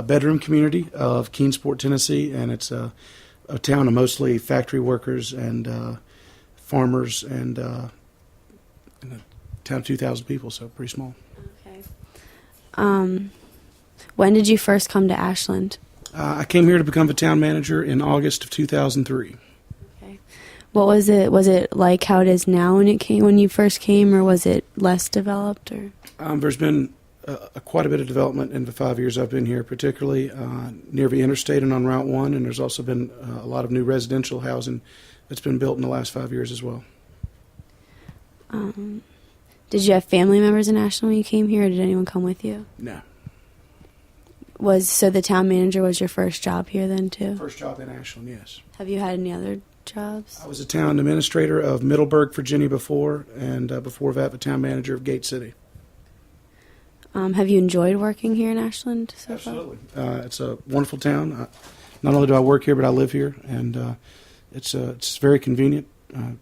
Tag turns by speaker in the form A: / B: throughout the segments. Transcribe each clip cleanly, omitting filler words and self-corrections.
A: Bedroom community of Keensport, Tennessee, and it's a town of mostly factory workers and farmers and a town of 2,000 people, so pretty small.
B: Okay. When did you first come to Ashland?
A: I came here to become the town manager in August of 2003.
B: Okay. What was it? Was it like how it is now when you first came, or was it less developed? Or
A: there's been quite a bit of development in the 5 years I've been here, particularly near the interstate and on Route 1, and there's also been a lot of new residential housing that's been built in the last 5 years as well.
B: Did you have family members in Ashland when you came here, or did anyone come with you?
A: No.
B: So the town manager was your first job here then, too?
A: First job in Ashland, yes.
B: Have you had any other jobs?
A: I was a town administrator of Middleburg, Virginia before, and before that, the town manager of Gate City.
B: Have you enjoyed working here in Ashland so
A: Absolutely. It's a wonderful town. Not only do I work here, but I live here, and it's very convenient,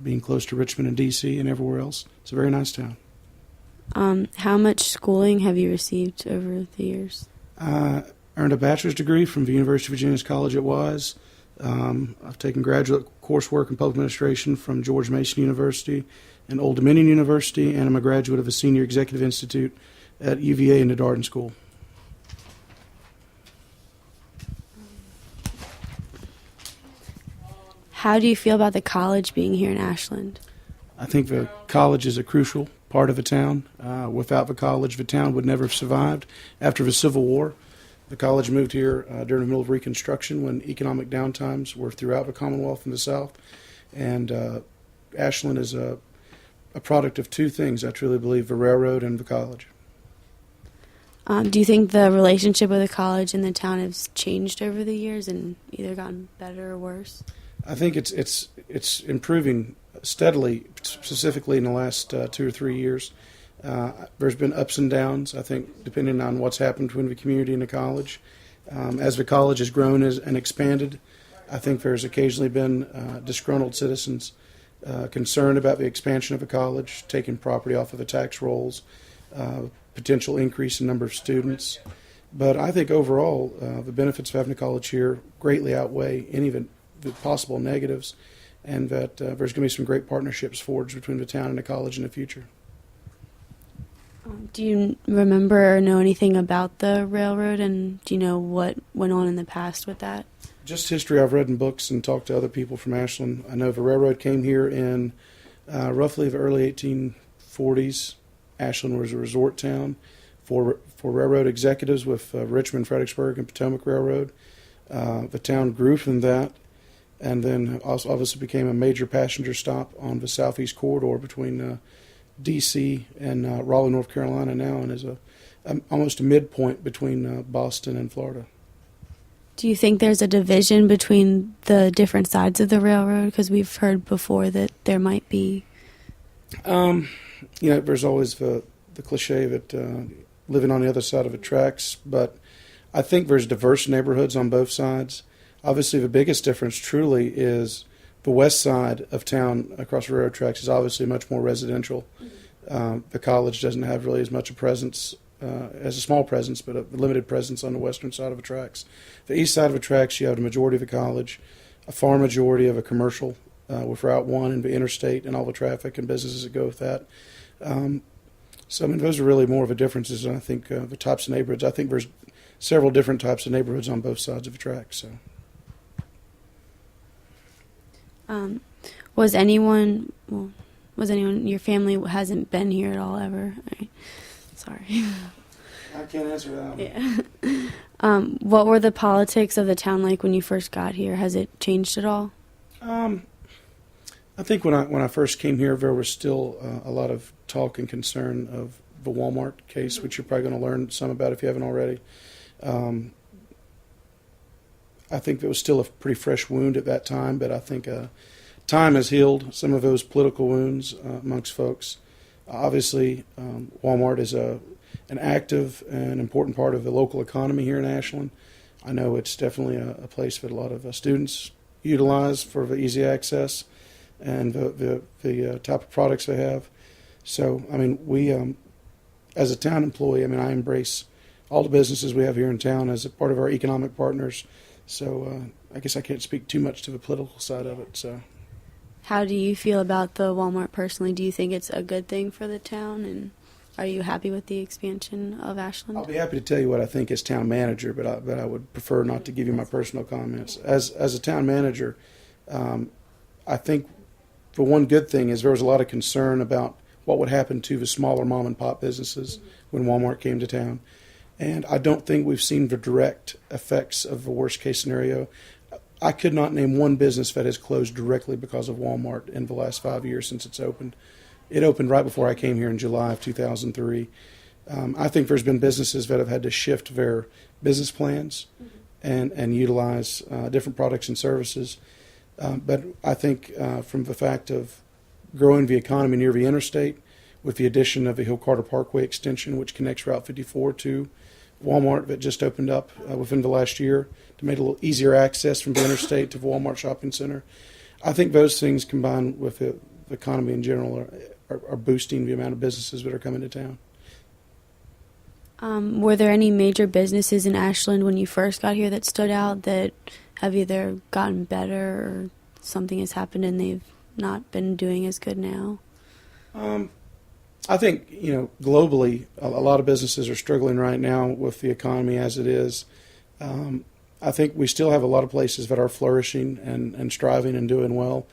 A: being close to Richmond and D.C. and everywhere else. It's a very nice town.
B: How much schooling have you received over the years?
A: I earned a bachelor's degree from the University of Virginia's College at Wise. I've taken graduate coursework in public administration from George Mason University and Old Dominion University, and I'm a graduate of the Senior Executive Institute at UVA and the Darden School.
B: How do you feel about the college being here in Ashland?
A: I think the college is a crucial part of the town. Without the college, the town would never have survived. After the Civil War, the college moved here during the middle of Reconstruction when economic downtimes were throughout the Commonwealth in the South. And Ashland is a product of two things, I truly believe, the railroad and the college.
B: Do you think the relationship with the college and the town has changed over the years and either gotten better or worse?
A: I think it's improving steadily, specifically in the last 2 or 3 years. There's been ups and downs, I think, depending on what's happened between the community and the college. As the college has grown and expanded, I think there's occasionally been disgruntled citizens concerned about the expansion of the college, taking property off of the tax rolls, potential increase in number of students. But I think overall, the benefits of having a college here greatly outweigh any of the possible negatives, and that there's going to be some great partnerships forged between the town and the college in the future.
B: Do you remember or know anything about the railroad, and do you know what went on in the past with that?
A: Just history I've read in books and talked to other people from Ashland. I know the railroad came here in roughly the early 1840s. Ashland was a resort town for railroad executives with Richmond, Fredericksburg, and Potomac Railroad. The town grew from that, and then also obviously became a major passenger stop on the southeast corridor between D.C. and Raleigh, North Carolina now, and is almost a midpoint between Boston and Florida.
B: Do you think there's a division between the different sides of the railroad? Because we've heard before that there might be.
A: There's always the cliche that living on the other side of the tracks, but I think there's diverse neighborhoods on both sides. Obviously, the biggest difference truly is the west side of town across the railroad tracks is obviously much more residential. The college doesn't have really as much a presence, as a small presence, but a limited presence on the western side of the tracks. The east side of the tracks, you have the majority of the college, a far majority of a commercial with Route 1 and the interstate and all the traffic and businesses that go with that. So, those are really more of a differences, and I think the types of neighborhoods. I think there's several different types of neighborhoods on both sides of the tracks. So.
B: Was anyone your family hasn't been here at all ever? Sorry.
A: I can't answer that.
B: Yeah. What were the politics of the town like when you first got here? Has it changed at all?
A: I think when I first came here, there was still a lot of talk and concern of the Walmart case, which you're probably going to learn some about if you haven't already. I think there was still a pretty fresh wound at that time, but I think time has healed some of those political wounds amongst folks. Obviously, Walmart is an active and important part of the local economy here in Ashland. I know it's definitely a place that a lot of students utilize for the easy access and the type of products they have. So, we, as a town employee, I embrace all the businesses we have here in town as a part of our economic partners. So I guess I can't speak too much to the political side of it. So,
B: How do you feel about the Walmart personally? Do you think it's a good thing for the town, and are you happy with the expansion of Ashland?
A: I'll be happy to tell you what I think as town manager, but I would prefer not to give you my personal comments. As a town manager, I think the one good thing is there was a lot of concern about what would happen to the smaller mom and pop businesses when Walmart came to town. And I don't think we've seen the direct effects of the worst case scenario. I could not name one business that has closed directly because of Walmart in the last 5 years since it's opened. It opened right before I came here in July of 2003. I think there's been businesses that have had to shift their business plans and utilize different products and services. But I think from the fact of growing the economy near the interstate, with the addition of the Hill Carter Parkway extension, which connects Route 54 to Walmart that just opened up within the last year to make it a little easier access from the interstate to the Walmart shopping center. I think those things combined with the economy in general are boosting the amount of businesses that are coming to town.
B: Were there any major businesses in Ashland when you first got here that stood out that have either gotten better or something has happened and they've not been doing as good now?
A: I think, globally, a lot of businesses are struggling right now with the economy as it is. I think we still have a lot of places that are flourishing and striving and doing well.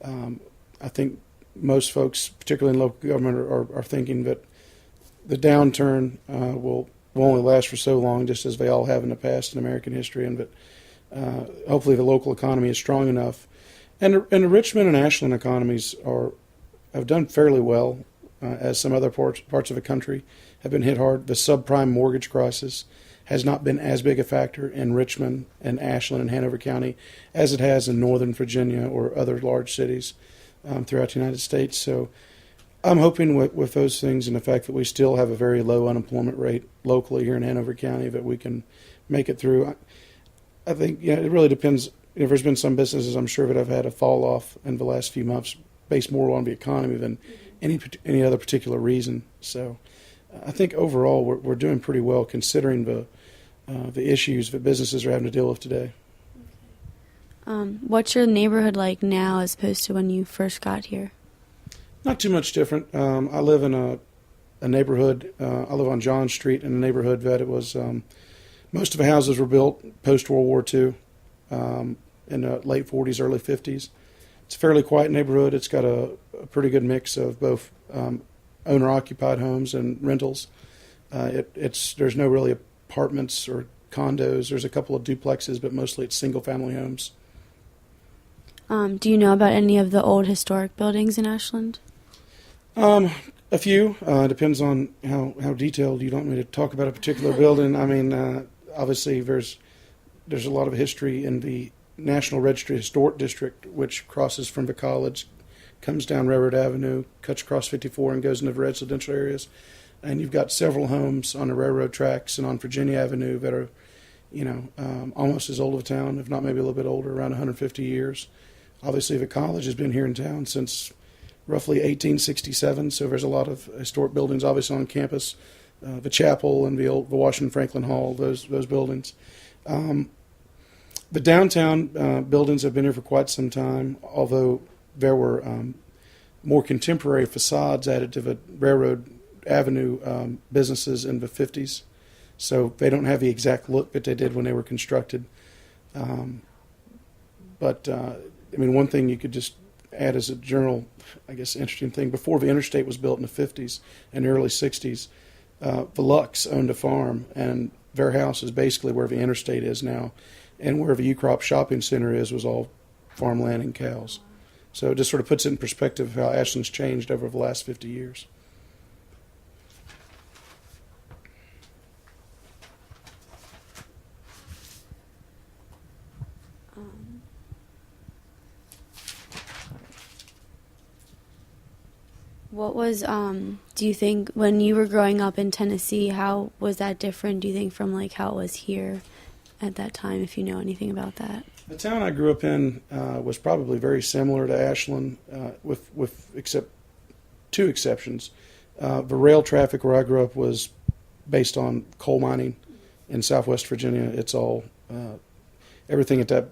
A: I think most folks, particularly in local government, are thinking that the downturn will only last for so long, just as they all have in the past in American history, and that hopefully the local economy is strong enough. And the Richmond and Ashland economies have done fairly well, as some other parts of the country have been hit hard. The subprime mortgage crisis has not been as big a factor in Richmond and Ashland and Hanover County as it has in Northern Virginia or other large cities throughout the United States. So I'm hoping with those things and the fact that we still have a very low unemployment rate locally here in Hanover County that we can make it through. I think it really depends. There's been some businesses I'm sure that have had a fall off in the last few months based more on the economy than any other particular reason. So I think overall we're doing pretty well considering the issues that businesses are having to deal with today.
B: What's your neighborhood like now as opposed to when you first got here?
A: Not too much different. I live in a neighborhood. I live on John Street in a neighborhood that it was most of the houses were built post World War II in the late 40s, early 50s. It's a fairly quiet neighborhood. It's got a pretty good mix of both owner-occupied homes and rentals. There's no really apartments or condos. There's a couple of duplexes, but mostly it's single-family homes.
B: Do you know about any of the old historic buildings in Ashland?
A: A few. Depends on how detailed you want me to talk about a particular building. I mean, obviously there's a lot of history in the National Registry Historic District, which crosses from the college, comes down Railroad Avenue, cuts across 54 and goes into the residential areas. And you've got several homes on the railroad tracks and on Virginia Avenue that are, almost as old of a town, if not maybe a little bit older, around 150 years. Obviously, the college has been here in town since roughly 1867, so there's a lot of historic buildings obviously on campus. The chapel and the Washington Franklin Hall, those buildings. The downtown buildings have been here for quite some time, although there were more contemporary facades added to the Railroad Avenue businesses in the 50s. So they don't have the exact look that they did when they were constructed. But one thing you could just add as a general, interesting thing, before the interstate was built in the 50s and early 60s, the Lux owned a farm, and their house is basically where the interstate is now. And where the U-Crop shopping center was all farmland and cows. So it just sort of puts it in perspective how Ashland's changed over the last 50 years.
B: What was, do you think, when you were growing up in Tennessee, how was that different, do you think, from like how it was here at that time, if you know anything about that?
A: The town I grew up in was probably very similar to Ashland, with except two exceptions. The rail traffic where I grew up was based on coal mining in Southwest Virginia. It's all everything at that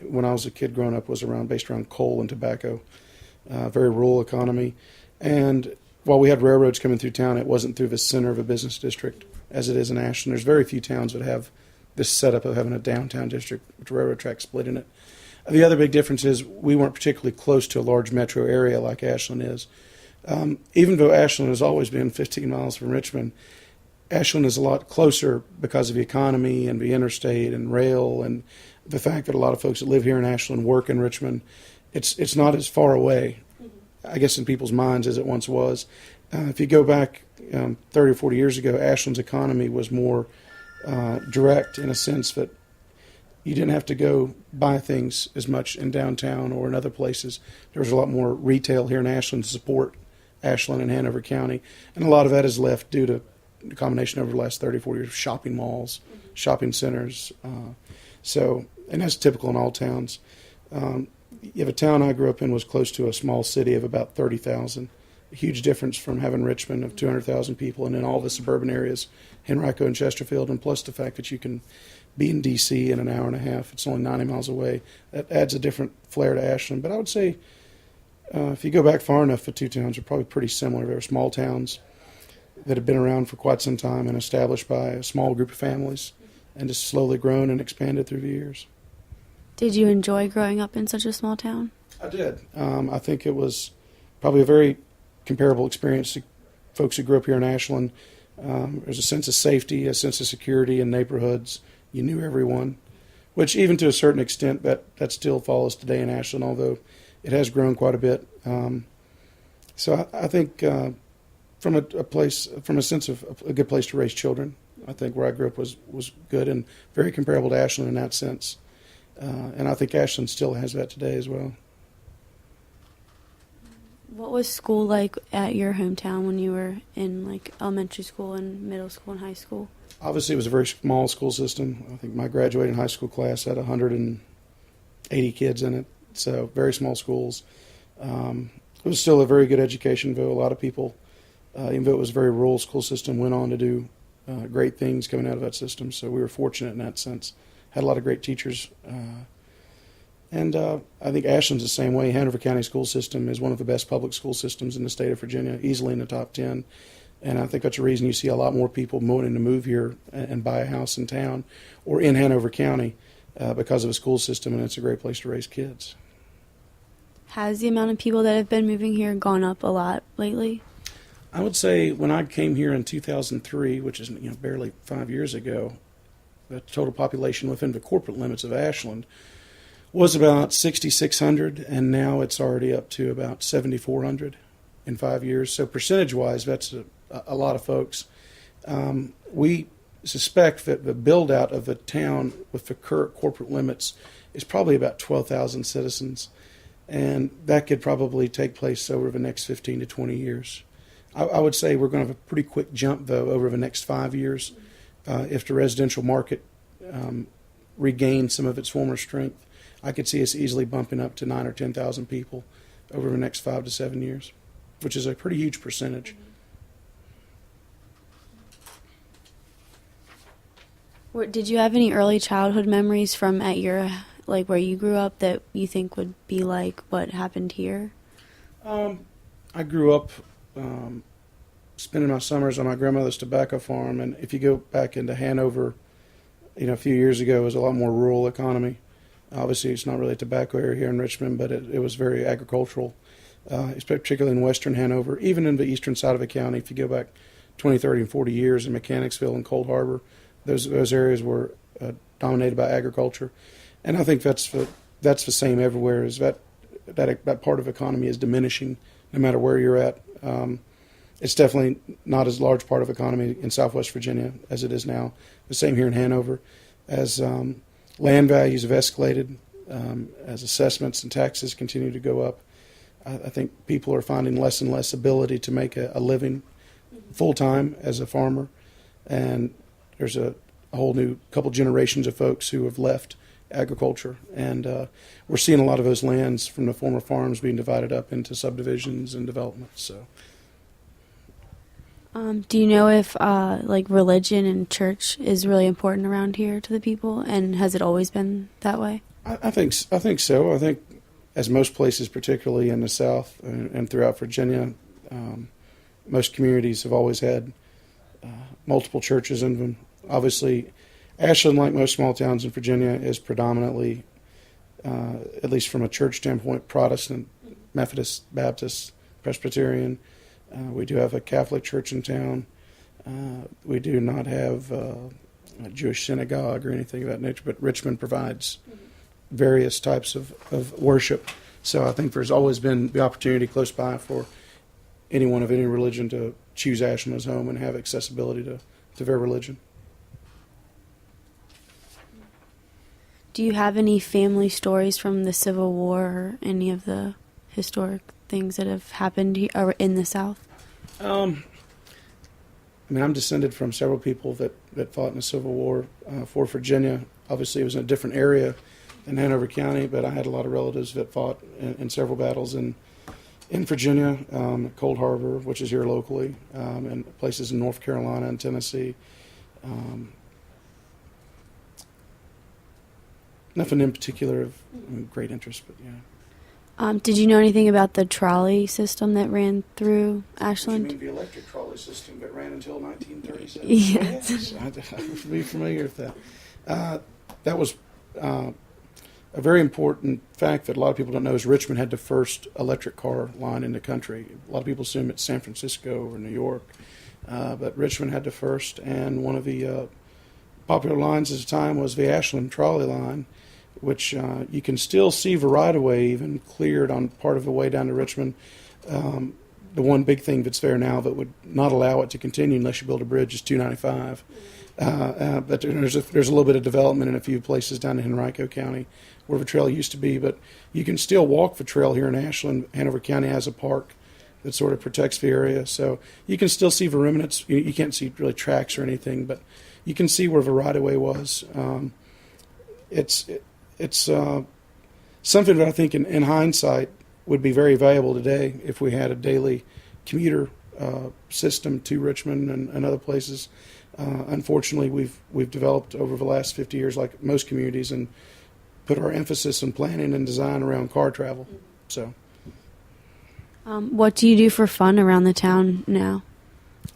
A: when I was a kid growing up was based around coal and tobacco. Very rural economy, and while we had railroads coming through town, it wasn't through the center of a business district as it is in Ashland. There's very few towns that have this setup of having a downtown district with railroad tracks split in it. The other big difference is we weren't particularly close to a large metro area like Ashland is. Even though Ashland has always been 15 miles from Richmond, Ashland is a lot closer because of the economy and the interstate and rail and the fact that a lot of folks that live here in Ashland work in Richmond. It's not as far away, I guess, in people's minds as it once was. If you go back 30 or 40 years ago, Ashland's economy was more direct in a sense that you didn't have to go buy things as much in downtown or in other places. There was a lot more retail here in Ashland to support Ashland and Hanover County, and a lot of that is left due to the combination over the last 30, 40 years of shopping malls, shopping centers. And that's typical in all towns. You have a town I grew up in was close to a small city of about 30,000. A huge difference from having Richmond of 200,000 people and then all the suburban areas, Henrico and Chesterfield, and plus the fact that you can be in D.C. in an hour and a half. It's only 90 miles away. That adds a different flair to Ashland. But I would say if you go back far enough, the two towns are probably pretty similar. They were small towns that have been around for quite some time and established by a small group of families and just slowly grown and expanded through the years.
B: Did you enjoy growing up in such a small town?
A: I did. I think it was probably a very comparable experience to folks who grew up here in Ashland. There's a sense of safety, a sense of security in neighborhoods. You knew everyone, which even to a certain extent that still follows today in Ashland, although it has grown quite a bit. So I think from a sense of a good place to raise children, I think where I grew up was good and very comparable to Ashland in that sense. And I think Ashland still has that today as well.
B: What was school like at your hometown when you were in like elementary school and middle school and high school?
A: Obviously, it was a very small school system. I think my graduating high school class had 180 kids in it, so very small schools. It was still a very good education, though. A lot of people, even though it was a very rural school system, went on to do great things coming out of that system. So we were fortunate in that sense. Had a lot of great teachers. And I think Ashland's the same way. Hanover County school system is one of the best public school systems in the state of Virginia, easily in the top 10. And I think that's a reason you see a lot more people wanting to move here and buy a house in town or in Hanover County because of a school system, and it's a great place to raise kids.
B: Has the amount of people that have been moving here gone up a lot lately?
A: I would say when I came here in 2003, which is barely 5 years ago, the total population within the corporate limits of Ashland was about 6,600, and now it's already up to about 7,400 in 5 years. So percentage-wise, that's a lot of folks. We suspect that the build-out of the town with the current corporate limits is probably about 12,000 citizens, and that could probably take place over the next 15 to 20 years. I would say we're going to have a pretty quick jump, though, over the next 5 years if the residential market regains some of its former strength. I could see us easily bumping up to 9,000 or 10,000 people over the next 5 to 7 years, which is a pretty huge percentage.
B: Did you have any early childhood memories from at your where you grew up that you think would be like what happened here?
A: I grew up spending my summers on my grandmother's tobacco farm, and if you go back into Hanover, a few years ago, it was a lot more rural economy. Obviously, it's not really a tobacco area here in Richmond, but it was very agricultural, particularly in western Hanover. Even in the eastern side of the county, if you go back 20, 30, and 40 years in Mechanicsville and Cold Harbor, those areas were dominated by agriculture. And I think that's the same everywhere, is that part of the economy is diminishing no matter where you're at. It's definitely not as large part of economy in Southwest Virginia as it is now. The same here in Hanover. As land values have escalated, as assessments and taxes continue to go up, I think people are finding less and less ability to make a living full-time as a farmer. And there's a whole new couple generations of folks who have left agriculture. And we're seeing a lot of those lands from the former farms being divided up into subdivisions and developments. So,
B: Do you know if like religion and church is really important around here to the people, and has it always been that way?
A: I think so. I think as most places, particularly in the South and throughout Virginia, most communities have always had multiple churches in them. Obviously, Ashland, like most small towns in Virginia, is predominantly, at least from a church standpoint, Protestant, Methodist, Baptist, Presbyterian. We do have a Catholic church in town. We do not have a Jewish synagogue or anything of that nature, but Richmond provides various types of worship. So I think there's always been the opportunity close by for anyone of any religion to choose Ashland as home and have accessibility to their religion.
B: Do you have any family stories from the Civil War or any of the historic things that have happened or in the South?
A: I mean, I'm descended from several people that fought in the Civil War for Virginia. Obviously, it was in a different area in Hanover County, but I had a lot of relatives that fought in several battles in Virginia, Cold Harbor, which is here locally, and places in North Carolina and Tennessee. Nothing in particular of great interest, but yeah.
B: Did you know anything about the trolley system that ran through Ashland?
A: You mean the electric trolley system that ran until 1937?
B: Yes.
A: Yes, I'd be familiar with that. That was a very important fact that a lot of people don't know is Richmond had the first electric car line in the country. A lot of people assume it's San Francisco or New York, but Richmond had the first, and one of the popular lines at the time was the Ashland trolley line, which you can still see the right-of-way even cleared on part of the way down to Richmond. The one big thing that's there now that would not allow it to continue unless you build a bridge is 295. But there's a little bit of development in a few places down in Henrico County where the trail used to be. But you can still walk the trail here in Ashland. Hanover County has a park that sort of protects the area. So you can still see the remnants. You can't see really tracks or anything, but you can see where the right-of-way was. It's something that I think in hindsight would be very valuable today if we had a daily commuter system to Richmond and other places. Unfortunately, we've developed over the last 50 years, like most communities, and put our emphasis in planning and design around car travel. So,
B: what do you do for fun around the town now?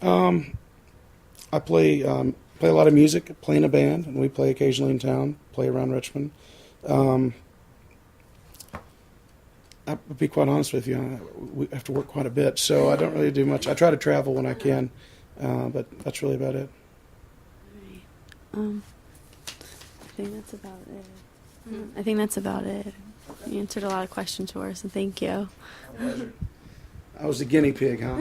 A: I play a lot of music, play in a band, and we play occasionally in town, play around Richmond. I'll be quite honest with you, we have to work quite a bit, so I don't really do much. I try to travel when I can, but that's really about it.
B: I think that's about it. I think that's about it. You answered a lot of questions for us, and thank you.
A: I was the guinea pig, huh?